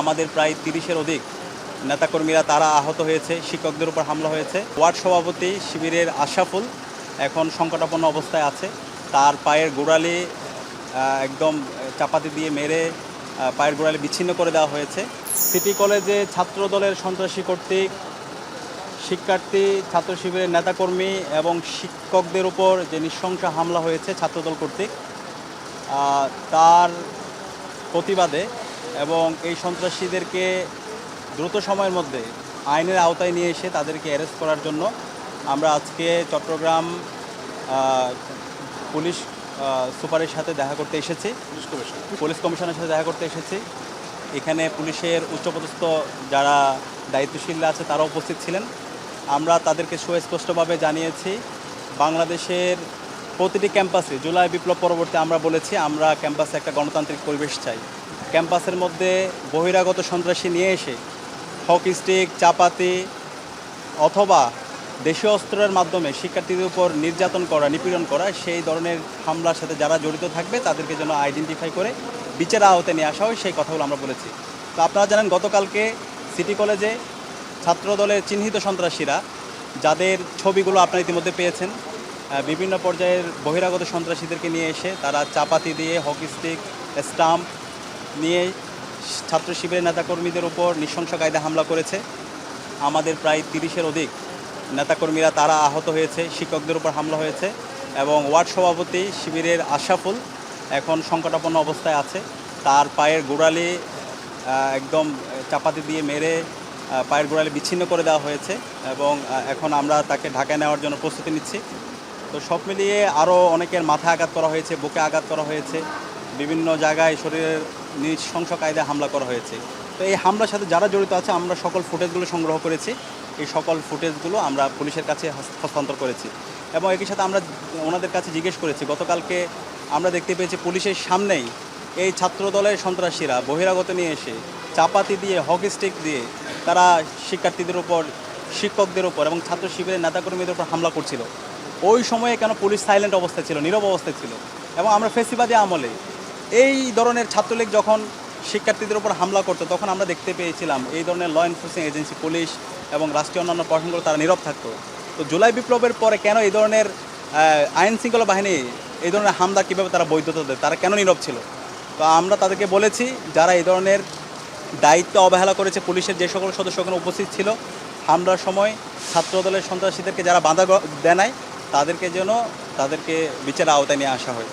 আমাদের প্রায় ৩০-এর অধিক নেতাকর্মীরা তারা আহত হয়েছে, শিক্ষকদের উপর হামলা হয়েছে। ওয়ার্ড সভাপতি শিবিরের আশরাফুল এখন সংকটাপন্ন অবস্থায় আছে। তার পায়ের গোড়ালি একদম চাপাতি দিয়ে মেরে পায়ের গোড়ালি বিচ্ছিন্ন করে দেওয়া হয়েছে। সিটি কলেজে ছাত্রদলের সন্ত্রাসী কর্তৃক শিক্ষার্থী, ছাত্র শিবিরের নেতাকর্মী এবং শিক্ষকদের উপর যে নৃশংস হামলা হয়েছে ছাত্রদল কর্তৃক, তার প্রতিবাদে এবং এই সন্ত্রাসীদেরকে দ্রুত সময়ের মধ্যে আইনের আওতায় নিয়ে এসে তাদেরকে অ্যারেস্ট করার জন্য আমরা আজকে চট্টগ্রাম পুলিশ সুপারের সাথে দেখা করতে এসেছি, পুলিশ কমিশনের সাথে দেখা করতে এসেছি। এখানে পুলিশের উচ্চপদস্থ যারা দায়িত্বশীলরা আছে তারা উপস্থিত ছিলেন। আমরা তাদেরকে সুস্পষ্টভাবে জানিয়েছি, বাংলাদেশের প্রতিটি ক্যাম্পাসে জুলাই বিপ্লব পরবর্তী আমরা বলেছি আমরা ক্যাম্পাসে একটা গণতান্ত্রিক পরিবেশ চাই। ক্যাম্পাসের মধ্যে বহিরাগত সন্ত্রাসী নিয়ে এসে হকি স্টিক, চাপাতি অথবা দেশীয় অস্ত্রের মাধ্যমে শিক্ষার্থীদের উপর নির্যাতন করা, নিপীড়ন করা, সেই ধরনের হামলার সাথে যারা জড়িত থাকবে তাদেরকে যেন আইডেন্টিফাই করে বিচারের আওতায় নিয়ে আসা হয়, সেই কথাগুলো আমরা বলেছি। তো আপনারা জানেন, গতকালকে সিটি কলেজে ছাত্রদলের চিহ্নিত সন্ত্রাসীরা, যাদের ছবিগুলো আপনারা ইতিমধ্যে পেয়েছেন, বিভিন্ন পর্যায়ের বহিরাগত সন্ত্রাসীদেরকে নিয়ে এসে তারা চাপাতি দিয়ে, হকি স্টিক, স্টাম্প নিয়ে ছাত্র শিবিরের নেতাকর্মীদের উপর নৃশংস কায়দায় হামলা করেছে। আমাদের প্রায় ৩০-এর অধিক নেতাকর্মীরা তারা আহত হয়েছে, শিক্ষকদের উপর হামলা হয়েছে এবং ওয়ার্ড সভাপতি শিবিরের আশরাফুল এখন সংকটাপন্ন অবস্থায় আছে। তার পায়ের গোড়ালি একদম চাপাতি দিয়ে মেরে পায়ের গোড়ালি বিচ্ছিন্ন করে দেওয়া হয়েছে এবং এখন আমরা তাকে ঢাকায় নেওয়ার জন্য প্রস্তুতি নিচ্ছি। তো সব মিলিয়ে আরও অনেকের মাথায় আঘাত করা হয়েছে, বুকে আঘাত করা হয়েছে, বিভিন্ন জায়গায় শরীরের নৃশংস কায়দায় হামলা করা হয়েছে। তো এই হামলার সাথে যারা জড়িত আছে আমরা সকল ফুটেজগুলো সংগ্রহ করেছি। এই সকল ফুটেজগুলো আমরা পুলিশের কাছে হস্তান্তর করেছি এবং একই সাথে আমরা ওনাদের কাছে জিজ্ঞেস করেছি। গতকালকে আমরা দেখতে পেয়েছি পুলিশের সামনেই এই ছাত্রদলের সন্ত্রাসীরা বহিরাগত নিয়ে এসে চাপাতি দিয়ে, হকি স্টিক দিয়ে তারা শিক্ষার্থীদের উপর, শিক্ষকদের উপর এবং ছাত্র শিবিরের নেতাকর্মীদের উপর হামলা করছিল। ওই সময়ে কেন পুলিশ সাইলেন্ট অবস্থায় ছিল, নীরব অবস্থায় ছিল? এবং আমরা ফেসিবাদী আমলে এই ধরনের ছাত্রলীগ যখন শিক্ষার্থীদের উপর হামলা করতো তখন আমরা দেখতে পেয়েছিলাম এই ধরনের ল এনফোর্সিং এজেন্সি, পুলিশ এবং রাষ্ট্রীয় অন্যান্য প্রশাসনগুলো তারা নীরব থাকতো। তো জুলাই বিপ্লবের পরে কেন এই ধরনের আইন শৃঙ্খলা বাহিনী এই ধরনের হামলা কীভাবে তারা বৈধতা দেয়, তারা কেন নীরব ছিল? তো আমরা তাদেরকে বলেছি, যারা এই ধরনের দায়িত্ব অবহেলা করেছে, পুলিশের যে সকল সদস্য ওখানে উপস্থিত ছিল হামলার সময় ছাত্রদলের সন্ত্রাসীদেরকে যারা বাধা দেয় নাই, তাদেরকে যেন তাদেরকে বিচারের আওতায় নিয়ে আসা হয়।